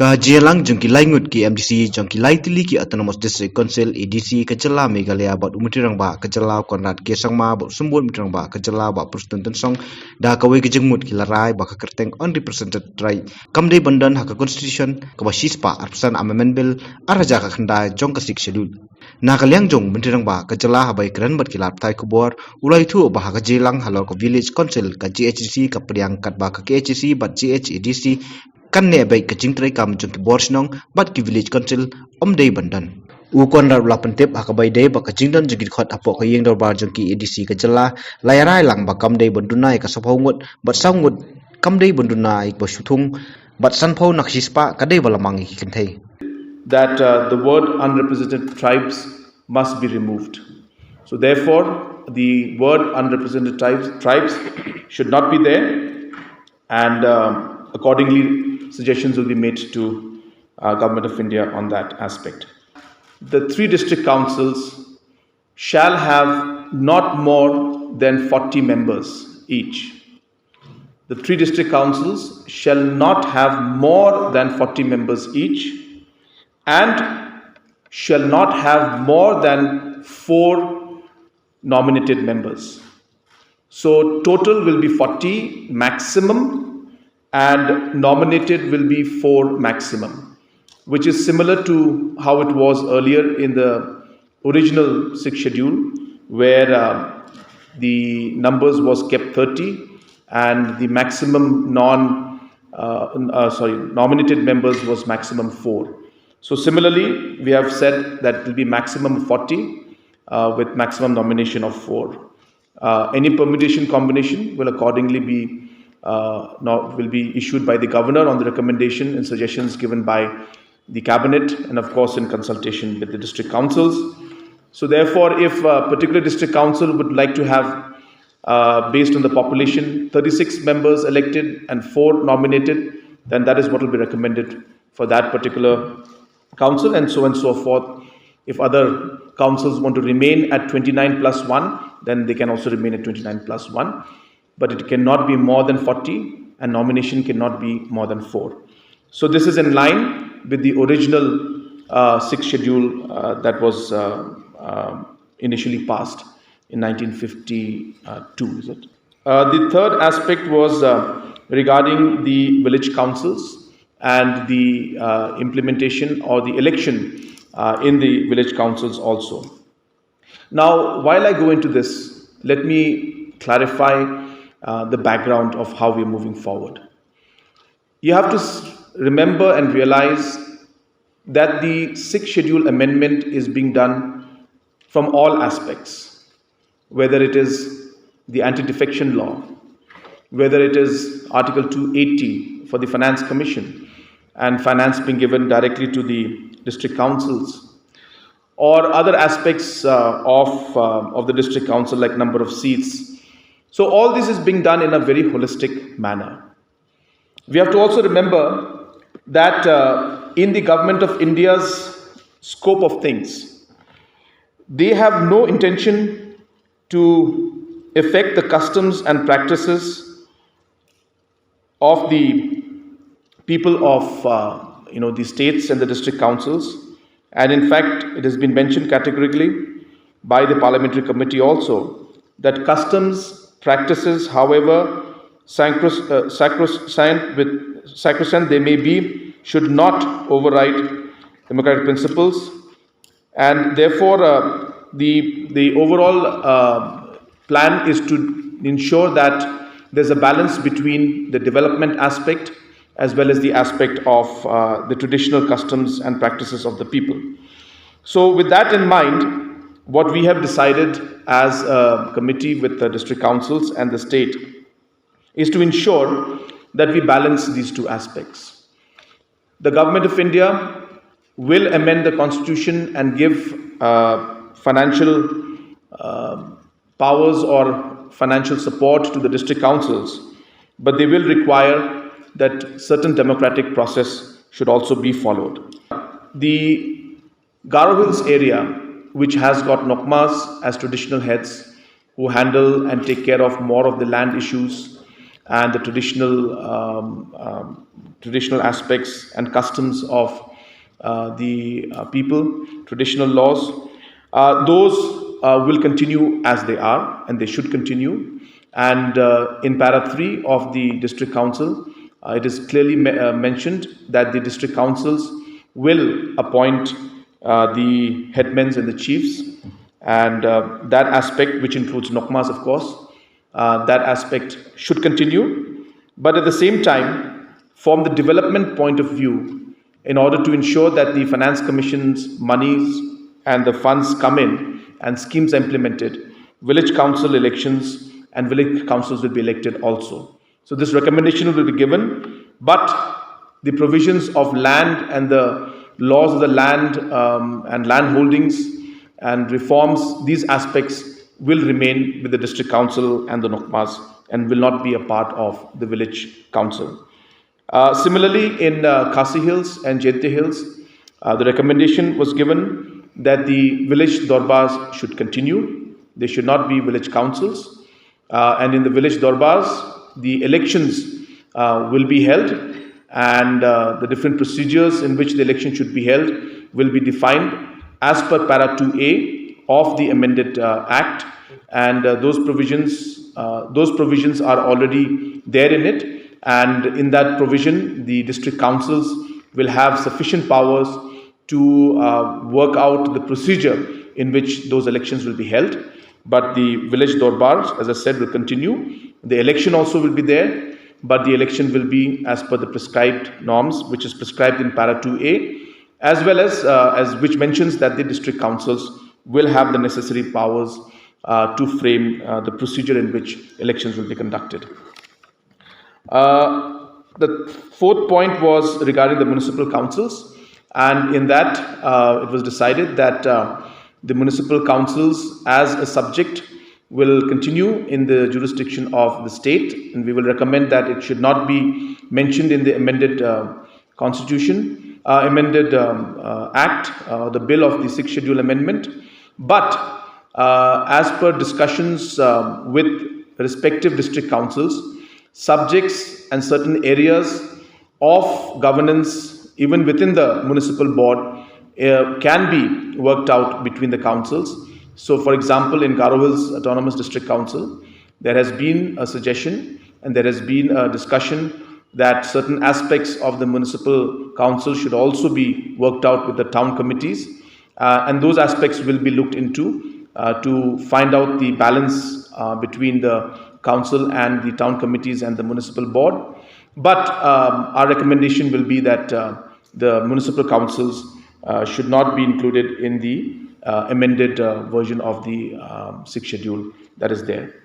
Ka jelang jongki laingut ki MDC jongki laitili ki Autonomous District Council EDC Kejala Meghalaya bat umutirang ba Kejala Konrad Kesangma bat sumbut umutirang ba Kejala ba Perstuntan Song da kawai kejengmut ki larai ba kerteng Unrepresented Tribe kamde bandan hak constitution ka ba sispa arsan amendment bill araja ka khanda jong ka 6 schedule na kaliang jong umutirang ba Kejala habai kran bat ki laptai kubor ulai thu ba ka jelang halor ko village council ka GHC ka priangkat ba ka KHC bat GHEDC kan ne bai kaching trai kam chung ki borsnong bat ki village council omdei bandan u kon rar la pentep akabai dei ba kaching dan jigit khot apo ka yeng dor bar chung ki EDC ka jala lairai lang ba kam dei bandunai ka saphongut bat sangut kam dei bandunai ba shuthung bat sanpho naksispa ka dei balamangi ki kenthei that the word unrepresented tribes must be removed. So therefore the word unrepresented tribes should not be there, and accordingly suggestions will be made to Government of India on that aspect. The 3 district councils shall have not more than 40 members each. The 3 district councils shall not have more than 40 members each and shall not have more than 4 nominated members. So total will be 40 maximum, and nominated will be 4 maximum, which is similar to how it was earlier in the original 6th schedule, where the numbers was kept 30 and the maximum nominated members was maximum 4. So similarly, we have said that it will be maximum 40 with maximum nomination of 4. Any permutation combination will accordingly be will be issued by the governor on the recommendation and suggestions given by the cabinet, and of course in consultation with the district councils. So therefore, if a particular district council would like to have based on the population 36 members elected and 4 nominated, then that is what will be recommended for that particular council, and so forth. If other councils want to remain at 29 plus 1, then they can also remain at 29 plus 1. But it cannot be more than 40, and nomination cannot be more than 4. So this is in line with the original 6th schedule that was initially passed in 1952, is it? The third aspect was regarding the village councils and the implementation or the election in the village councils also. Now, while I go into this, let me clarify the background of how we are moving forward. You have to remember and realize that the 6th schedule amendment is being done from all aspects, whether it is the anti-defection law, whether it is Article 280 for the Finance Commission and finance being given directly to the district councils, or other aspects of the district council like number of seats. So all this is being done in a very holistic manner. We have to also remember that in the Government of India's scope of things, they have no intention to affect the customs and practices of the people of the states and the district councils. And in fact, it has been mentioned categorically by the Parliamentary Committee also that customs practices, however sacrosanct they may be, should not override democratic principles, and therefore the overall plan is to ensure that there's a balance between the development aspect as well as the aspect of the traditional customs and practices of the people. So with that in mind, what we have decided as a committee with the district councils and the state is to ensure that we balance these 2 aspects. The Government of India will amend the constitution and give financial powers or financial support to the district councils, but they will require that certain democratic process should also be followed. The Garo Hills area, which has got Nokmas as traditional heads who handle and take care of more of the land issues and the traditional aspects and customs of the people, traditional laws. Those will continue as they are, and they should continue. And in para 3 of the district council, it is clearly mentioned that the district councils will appoint the headmen and the chiefs, and that aspect, which includes nokmas, of course, that aspect should continue. But at the same time, from the development point of view, in order to ensure that the Finance Commission's monies and the funds come in and schemes are implemented, village council elections and village councils will be elected also. So this recommendation will be given, but the provisions of land and the laws of the land and land holdings and reforms, these aspects will remain with the district council and the nokmas and will not be a part of the village council. Similarly, in Khasi Hills and Jente Hills, the recommendation was given that the village dorbars should continue. They should not be village councils. And in the village dorbars, the elections will be held, and the different procedures in which the election should be held will be defined as per para 2A of the amended Act, and those provisions are already there in it. And in that provision, the district councils will have sufficient powers to work out the procedure in which those elections will be held. But the village dorbars, as I said, will continue. The election also will be there, but the election will be as per the prescribed norms, which is prescribed in para 2A, as well as which mentions that the district councils will have the necessary powers to frame the procedure in which elections will be conducted. The fourth point was regarding the municipal councils, and in that it was decided that the municipal councils as a subject will continue in the jurisdiction of the state, and we will recommend that it should not be mentioned in the amended constitution, amended act, the bill of the 6th schedule amendment. But as per discussions with respective district councils, subjects and certain areas of governance, even within the municipal board, can be worked out between the councils. So, for example, in Garo Hills Autonomous District Council, there has been a suggestion and there has been a discussion that certain aspects of the municipal council should also be worked out with the town committees, and those aspects will be looked into to find out the balance between the council and the town committees and the municipal board. But our recommendation will be that the municipal councils should not be included in the amended version of the 6th schedule that is there.